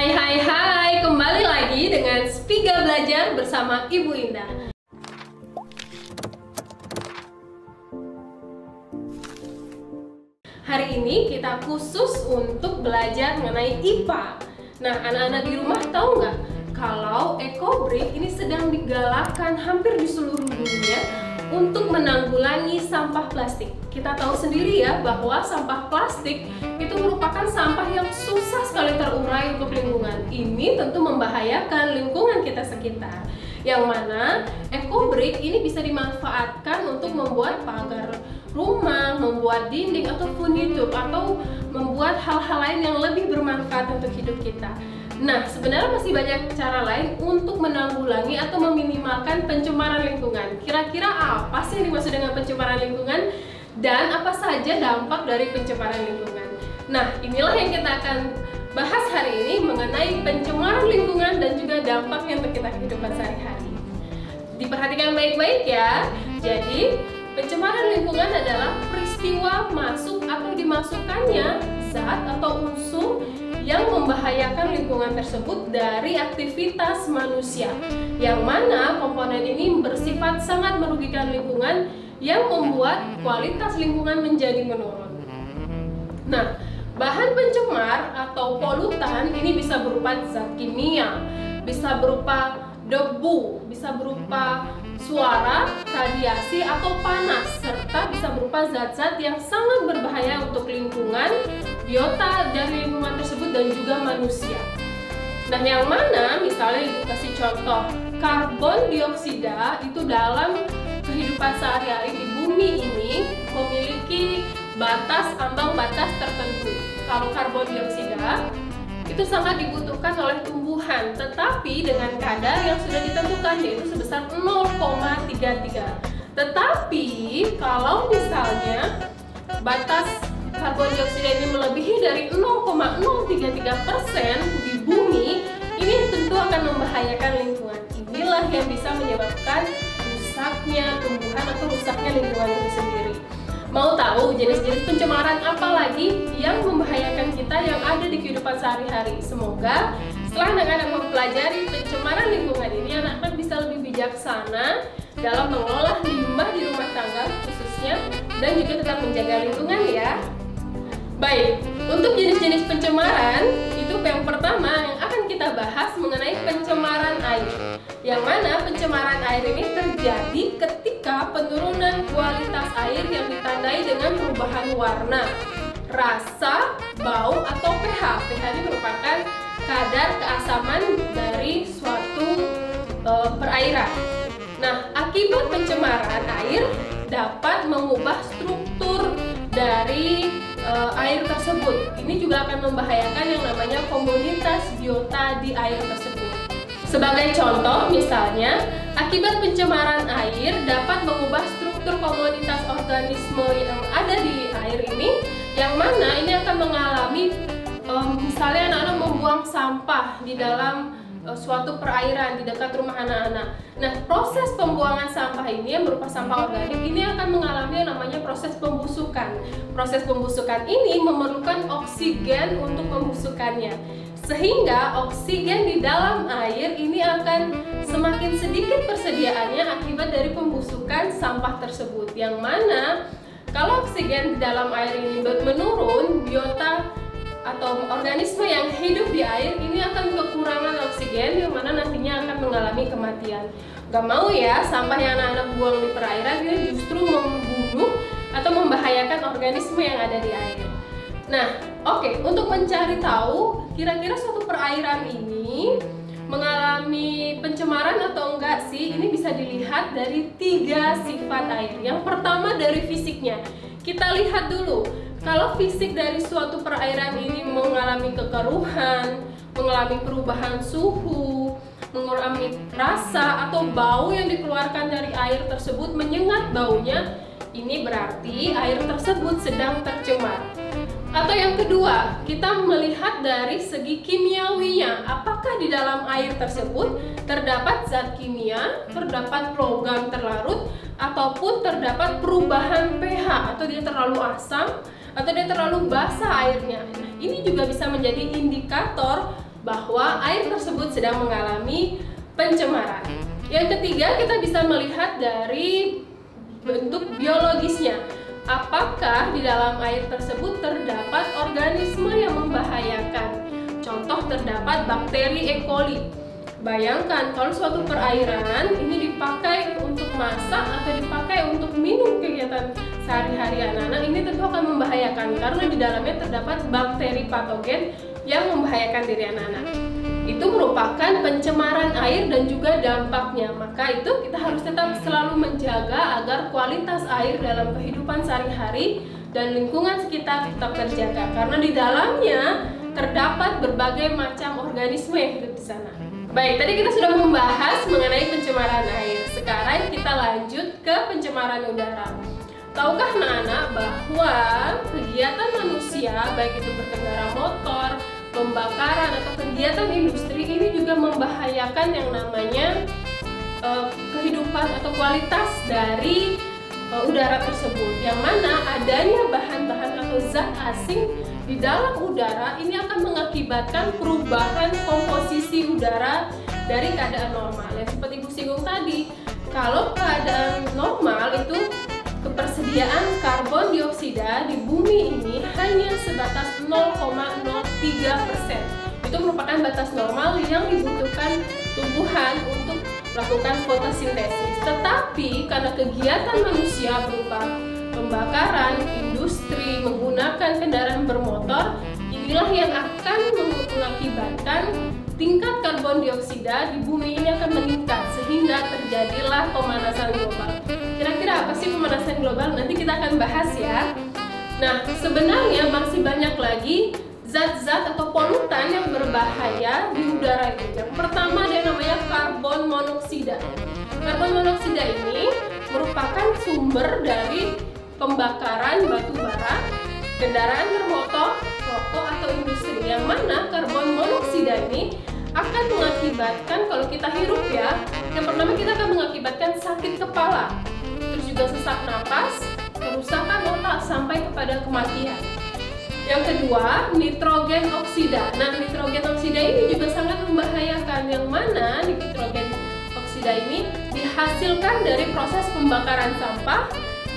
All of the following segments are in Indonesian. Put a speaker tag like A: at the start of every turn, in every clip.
A: Hai, kembali lagi dengan Spiga Belajar bersama Ibu Indah. Hari ini kita khusus untuk belajar mengenai IPA. Nah, anak-anak di rumah tahu nggak kalau EcoBrick ini sedang digalakkan hampir di seluruh dunia untuk menanggulangi sampah plastik. Kita tahu sendiri ya bahwa sampah plastik itu merupakan sampah yang susah sekali terurai untuk lingkungan. Ini tentu membahayakan lingkungan kita sekitar. Yang mana EcoBrick ini bisa dimanfaatkan untuk membuat pagar rumah, membuat dinding ataupun YouTube, atau membuat hal-hal lain yang lebih bermanfaat untuk hidup kita. Nah, sebenarnya masih banyak cara lain untuk menanggulangi atau meminimalkan pencemaran lingkungan. Kira-kira apa sih yang dimaksud dengan pencemaran lingkungan? Dan apa saja dampak dari pencemaran lingkungan? Nah, inilah yang kita akan bahas hari ini mengenai pencemaran lingkungan dan juga dampaknya untuk kita kehidupan sehari-hari. Diperhatikan baik-baik ya. Jadi, pencemaran lingkungan adalah peristiwa masuk atau dimasukkannya zat atau unsur yang membahayakan lingkungan tersebut dari aktivitas manusia, yang mana komponen ini bersifat sangat merugikan lingkungan yang membuat kualitas lingkungan menjadi menurun. Nah, bahan pencemar atau polutan ini bisa berupa zat kimia, bisa berupa debu, bisa berupa suara, radiasi, atau panas, serta bisa berupa zat-zat yang sangat berbahaya untuk lingkungan, biota dari lingkungan tersebut, dan juga manusia. Nah, yang mana misalnya Ibu kasih contoh, karbon dioksida itu dalam kehidupan sehari-hari di bumi ini memiliki ambang batas tertentu. Kalau karbon dioksida itu sangat dibutuhkan oleh tumbuhan, tetapi dengan kadar yang sudah ditentukan, yaitu sebesar 0,33. Tetapi kalau misalnya batas karbon dioksida ini melebihi dari 0,033% di bumi, ini tentu akan membahayakan lingkungan. Inilah yang bisa menyebabkan rusaknya tumbuhan atau rusaknya lingkungan itu sendiri. Mau tahu jenis-jenis pencemaran apa lagi yang membahayakan kita yang ada di kehidupan sehari-hari? Semoga setelah anak-anak mempelajari pencemaran lingkungan ini, anak-anak bisa lebih bijaksana dalam mengolah limbah di rumah tangga khususnya, dan juga tetap menjaga lingkungan ya. Baik, untuk jenis-jenis pencemaran itu yang pertama yang akan kita bahas mengenai pencemaran air. Yang mana pencemaran air ini terjadi ketika penurunan kualitas air yang ditandai dengan perubahan warna, rasa, bau, atau pH. pH ini merupakan kadar keasaman dari suatu perairan. Nah, akibat pencemaran air dapat mengubah struktur dari air tersebut. Ini juga akan membahayakan yang namanya komunitas biota di air tersebut. Sebagai contoh, misalnya, akibat pencemaran air dapat mengubah struktur komunitas organisme yang ada di air ini, yang mana ini akan mengalami, misalnya anak-anak membuang sampah di dalam suatu perairan di dekat rumah anak-anak. Nah, proses pembuangan sampah ini yang berupa sampah organik ini akan mengalami yang namanya proses pembusukan. Proses pembusukan ini memerlukan oksigen untuk pembusukannya, sehingga oksigen di dalam air ini akan semakin sedikit persediaannya akibat dari pembusukan sampah tersebut. Yang mana kalau oksigen di dalam air ini menurun, biota atau organisme yang hidup di air ini akan kekurangan oksigen, yang mana nantinya akan mengalami kematian. Gak mau ya sampah yang anak-anak buang di perairan ini justru membunuh atau membahayakan organisme yang ada di air. Nah, oke, untuk mencari tahu kira-kira suatu perairan ini mengalami pencemaran atau enggak sih, ini bisa dilihat dari 3 sifat air. Yang pertama dari fisiknya. Kita lihat dulu, kalau fisik dari suatu perairan ini mengalami kekeruhan, mengalami perubahan suhu, mengalami rasa atau bau yang dikeluarkan dari air tersebut menyengat baunya, ini berarti air tersebut sedang tercemar. Atau yang kedua, kita melihat dari segi kimiawinya, apakah di dalam air tersebut terdapat zat kimia, terdapat logam terlarut, ataupun terdapat perubahan pH, atau dia terlalu asam, atau dia terlalu basah airnya. Nah, ini juga bisa menjadi indikator bahwa air tersebut sedang mengalami pencemaran. Yang ketiga, kita bisa melihat dari bentuk biologisnya. Apakah di dalam air tersebut terdapat organisme yang membahayakan? Contoh, terdapat bakteri E. coli. Bayangkan kalau suatu perairan ini dipakai untuk masak atau dipakai untuk minum kegiatan sehari-hari anak-anak, ini tentu akan membahayakan karena di dalamnya terdapat bakteri patogen yang membahayakan diri anak-anak. Itu merupakan pencemaran air dan juga dampaknya. Maka itu kita harus tetap selalu menjaga agar kualitas air dalam kehidupan sehari-hari dan lingkungan sekitar tetap terjaga, karena di dalamnya terdapat berbagai macam organisme yang hidup di sana. Baik, tadi kita sudah membahas mengenai pencemaran air. Sekarang kita lanjut ke pencemaran udara. Tahukah anak-anak bahwa kegiatan manusia, baik itu berkendara motor, pembakaran, atau kegiatan industri, ini juga membahayakan yang namanya kehidupan atau kualitas dari udara tersebut, yang mana adanya bahan-bahan atau zat asing di dalam udara ini akan mengakibatkan perubahan komposisi udara dari keadaan normal. Yang seperti Ibu singgung tadi, kalau keadaan normal itu ketersediaan karbon dioksida di bumi ini hanya sebatas 0,03%. Itu merupakan batas normal yang dibutuhkan tumbuhan untuk melakukan fotosintesis. Tetapi karena kegiatan manusia berupa pembakaran, industri, menggunakan kendaraan bermotor, inilah yang akan mengakibatkan tingkat karbon dioksida di bumi ini akan meningkat sehingga terjadilah pemanasan global. Kira-kira apa sih pemanasan global? Nanti kita akan bahas ya. Nah, sebenarnya masih banyak lagi zat-zat atau polutan yang berbahaya di udara itu. Yang pertama ada yang namanya karbon monoksida. Karbon monoksida ini merupakan sumber dari pembakaran batu bara, kendaraan bermotor, rokok atau industri, yang mana karbon monoksida ini akan mengakibatkan, kalau kita hirup ya, yang pertama kita akan mengakibatkan sakit kepala, terus juga sesak napas, kerusakan otak sampai kepada kematian. Yang kedua, nitrogen oksida. Nah, nitrogen oksida ini juga sangat membahayakan, yang mana nitrogen oksida ini dihasilkan dari proses pembakaran sampah,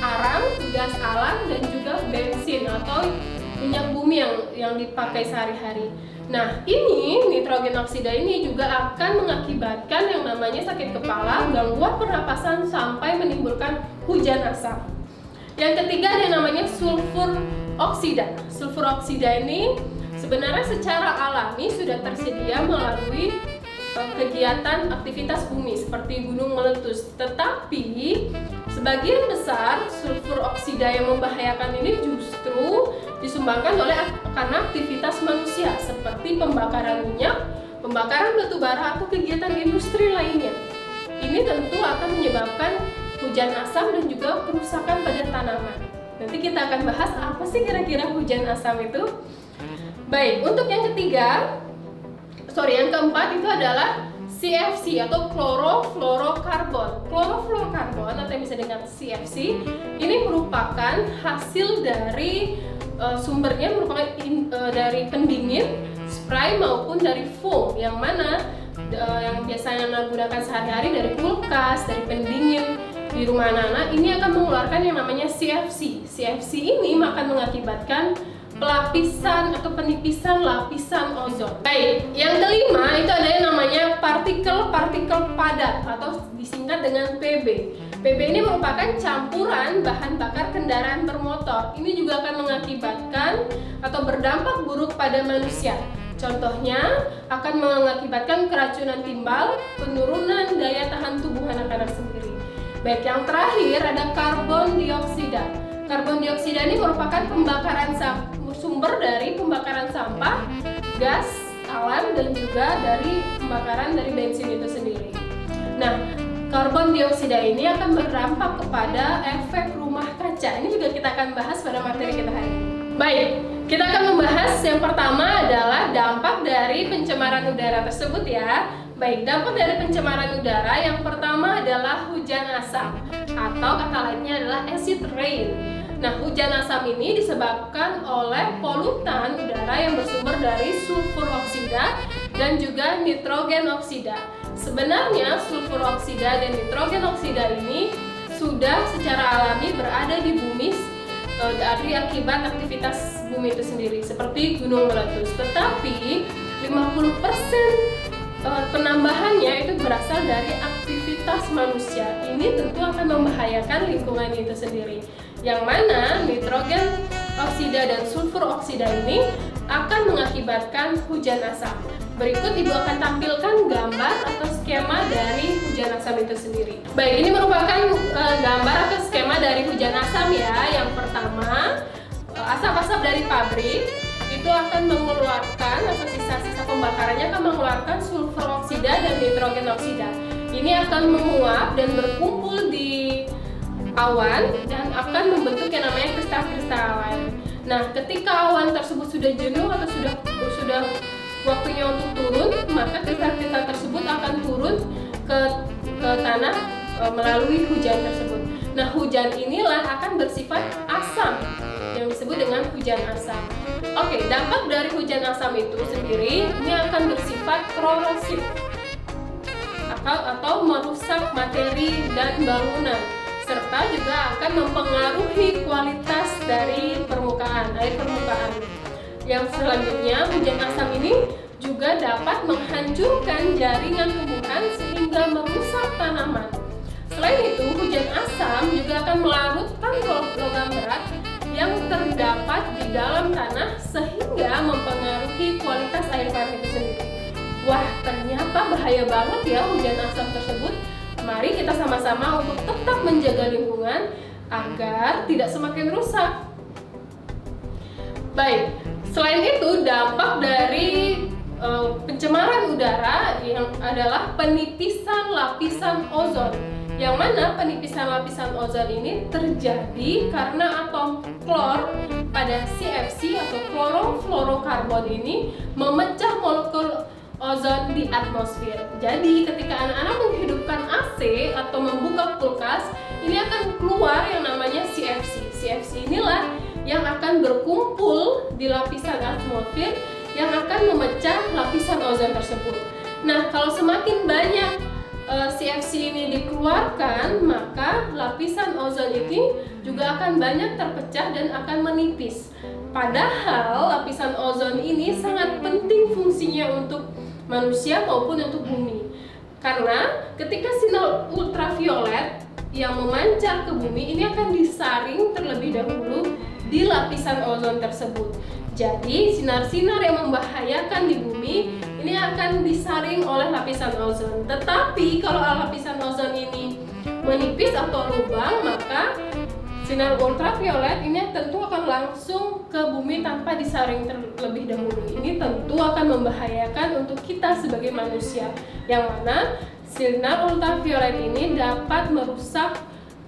A: arang, gas alam, dan juga bensin atau minyak bumi yang dipakai sehari-hari. Nah, ini nitrogen oksida ini juga akan mengakibatkan yang namanya sakit kepala, gangguan pernapasan, sampai menimbulkan hujan asap. Yang ketiga ada yang namanya sulfur oksida. Sulfur oksida ini sebenarnya secara alami sudah tersedia melalui kegiatan aktivitas bumi seperti gunung meletus. Tetapi sebagian besar sulfur oksida yang membahayakan ini justru disumbangkan oleh karena aktivitas manusia seperti pembakaran minyak, pembakaran batu bara, atau kegiatan industri lainnya. Ini tentu akan menyebabkan hujan asam dan juga kerusakan pada tanaman. Nanti kita akan bahas apa sih kira-kira hujan asam itu. Baik, untuk yang keempat itu adalah CFC atau klorofluorokarbon. Klorofluorokarbon atau yang bisa dengan CFC ini merupakan hasil dari sumbernya merupakan dari pendingin, spray maupun dari foam, yang mana yang biasanya menggunakan sehari-hari dari kulkas, dari pendingin di rumah anak-anak, ini akan mengeluarkan yang namanya CFC. CFC ini akan mengakibatkan pelapisan atau penipisan lapisan ozon. Baik, yang kelima itu ada yang namanya partikel-partikel padat atau disingkat dengan PB. PB ini merupakan campuran bahan bakar kendaraan bermotor. Ini juga akan mengakibatkan atau berdampak buruk pada manusia. Contohnya akan mengakibatkan keracunan timbal, penurunan daya tahan tubuh anak-anak sendiri. Baik, yang terakhir ada karbon dioksida. Karbon dioksida ini merupakan sumber dari pembakaran sampah, gas alam, dan juga dari pembakaran dari bensin itu sendiri. Nah, karbon dioksida ini akan berdampak kepada efek rumah kaca. Ini juga kita akan bahas pada materi kita hari ini. Baik, kita akan membahas yang pertama adalah dampak dari pencemaran udara tersebut ya. Baik, dampak dari pencemaran udara yang pertama adalah hujan asam atau kata lainnya adalah acid rain. Nah, hujan asam ini disebabkan oleh polutan udara yang bersumber dari sulfur oksida dan juga nitrogen oksida. Sebenarnya sulfur oksida dan nitrogen oksida ini sudah secara alami berada di bumi dari akibat aktivitas bumi itu sendiri seperti gunung meletus. Tetapi 50% penambahannya itu berasal dari aktivitas manusia. Ini tentu akan membahayakan lingkungan itu sendiri. Yang mana nitrogen oksida dan sulfur oksida ini akan mengakibatkan hujan asam. Berikut Ibu akan tampilkan gambar atau skema dari hujan asam itu sendiri. Baik, ini merupakan gambar atau skema dari hujan asam ya. Yang pertama, asap-asap dari pabrik itu akan mengeluarkan, atau sisa-sisa pembakarannya akan mengeluarkan sulfur oksida dan nitrogen oksida. Ini akan menguap dan berkumpul di awan dan akan membentuk yang namanya kristal-kristal awan. Nah, ketika awan tersebut sudah jenuh atau sudah waktunya untuk turun, maka kristal-kristal tersebut akan turun ke tanah melalui hujan tersebut. Nah, hujan inilah akan bersifat asam yang disebut dengan hujan asam. Oke, dampak dari hujan asam itu sendiri ini akan bersifat korosif atau merusak materi dan bangunan, serta juga akan mempengaruhi kualitas dari air permukaan. Yang selanjutnya, hujan asam ini juga dapat menghancurkan jaringan tumbuhan sehingga merusak tanaman. Selain itu, hujan asam juga akan melarutkan logam berat yang terdapat di dalam tanah sehingga mempengaruhi kualitas air tanah itu sendiri. Wah, ternyata bahaya banget ya hujan asam tersebut. Mari kita sama-sama untuk tetap menjaga lingkungan agar tidak semakin rusak. Baik, selain itu dampak dari pencemaran udara yang adalah penipisan lapisan ozon. Yang mana penipisan lapisan ozon ini terjadi karena atom klor pada CFC atau klorofluorokarbon ini memecah molekul ozon di atmosfer. Jadi ketika anak-anak menghidupkan AC atau membuka kulkas, ini akan keluar yang namanya CFC. CFC inilah yang akan berkumpul di lapisan atmosfer yang akan memecah lapisan ozon tersebut. Nah, kalau semakin banyak CFC ini dikeluarkan, maka lapisan ozon ini juga akan banyak terpecah dan akan menipis. Padahal lapisan ozon ini sangat penting fungsinya untuk manusia maupun untuk bumi. Karena ketika sinar ultraviolet yang memancar ke bumi ini akan disaring terlebih dahulu di lapisan ozon tersebut. Jadi sinar-sinar yang membahayakan di bumi ini akan disaring oleh lapisan ozon. Tetapi kalau lapisan ozon ini menipis atau lubang, maka sinar ultraviolet ini tentu akan langsung ke bumi tanpa disaring terlebih dahulu. Ini tentu akan membahayakan untuk kita sebagai manusia, yang mana sinar ultraviolet ini dapat merusak.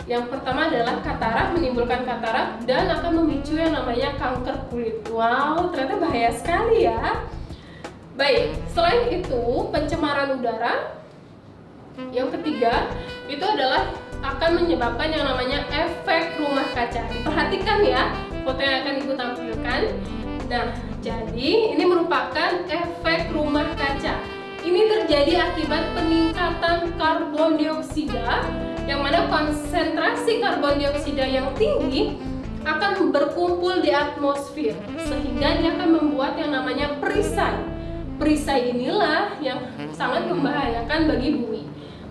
A: Yang pertama adalah katarak, menimbulkan katarak dan akan memicu yang namanya kanker kulit. Wow, ternyata bahaya sekali ya. Baik, selain itu pencemaran udara yang ketiga itu adalah akan menyebabkan yang namanya efek rumah kaca. Diperhatikan ya foto yang akan Ibu tampilkan. Nah, jadi ini merupakan efek rumah kaca. Ini terjadi akibat peningkatan karbon dioksida, yang mana konsentrasi karbon dioksida yang tinggi akan berkumpul di atmosfer sehingga dia akan membuat yang namanya perisai. Perisai inilah yang sangat membahayakan bagi bumi.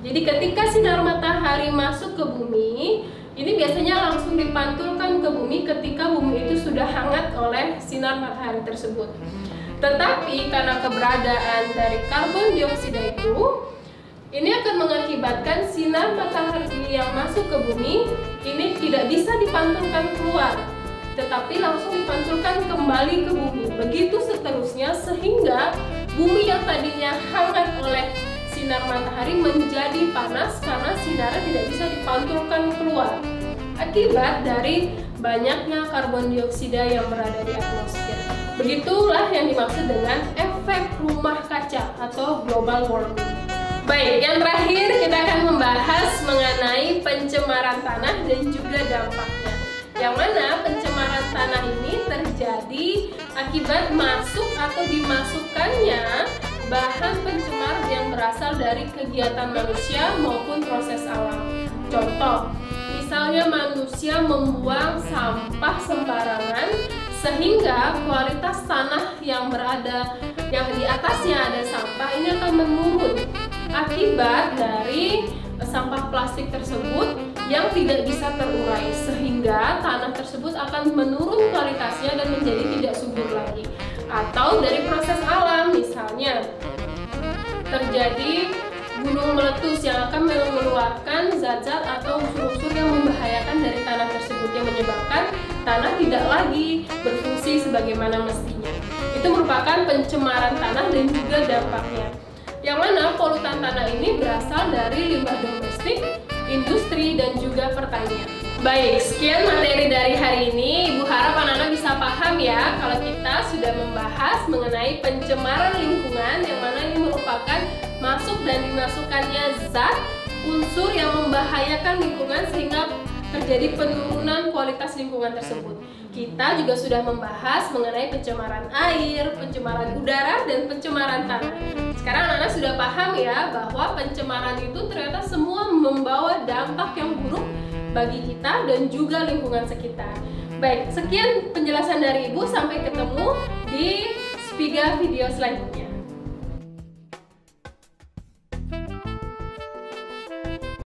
A: Jadi ketika sinar matahari masuk ke bumi, ini biasanya langsung dipantulkan ke bumi ketika bumi itu sudah hangat oleh sinar matahari tersebut. Tetapi karena keberadaan dari karbon dioksida itu, ini akan mengakibatkan sinar matahari yang masuk ke bumi ini tidak bisa dipantulkan keluar, tetapi langsung dipantulkan kembali ke bumi. Begitu seterusnya sehingga bumi yang tadinya hangat oleh sinar matahari menjadi panas karena sinarnya tidak bisa dipantulkan keluar akibat dari banyaknya karbon dioksida yang berada di atmosfer. Begitulah yang dimaksud dengan efek rumah kaca atau global warming. Baik, yang terakhir kita akan membahas mengenai pencemaran tanah dan juga dampaknya. Yang mana pencemaran tanah ini terjadi akibat masuk atau dimasukkannya bahan pencemar yang berasal dari kegiatan manusia maupun proses alam. Contoh, misalnya manusia membuang sampah sembarangan sehingga kualitas tanah yang di atasnya ada sampah ini akan menurun akibat dari sampah plastik tersebut yang tidak bisa terurai, sehingga tanah tersebut akan menurun kualitasnya dan menjadi tidak subur lagi. Atau dari proses alam, misalnya terjadi gunung meletus yang akan mengeluarkan zat-zat atau unsur-unsur yang membahayakan dari tanah tersebut, yang menyebabkan tanah tidak lagi berfungsi sebagaimana mestinya. Itu merupakan pencemaran tanah dan juga dampaknya, yang mana polutan tanah ini berasal dari limbah domestik, industri, dan juga pertanian. Baik, sekian materi dari hari ini. Ibu harap anak-anak bisa paham ya kalau kita sudah membahas mengenai pencemaran lingkungan, yang mana ini merupakan masuk dan dimasukkannya zat unsur yang membahayakan lingkungan sehingga terjadi penurunan kualitas lingkungan tersebut. Kita juga sudah membahas mengenai pencemaran air, pencemaran udara, dan pencemaran tanah. Sekarang anak-anak sudah paham ya bahwa pencemaran itu ternyata semua membawa dampak yang buruk bagi kita dan juga lingkungan sekitar. Baik, sekian penjelasan dari Ibu. Sampai ketemu di Spiga video selanjutnya.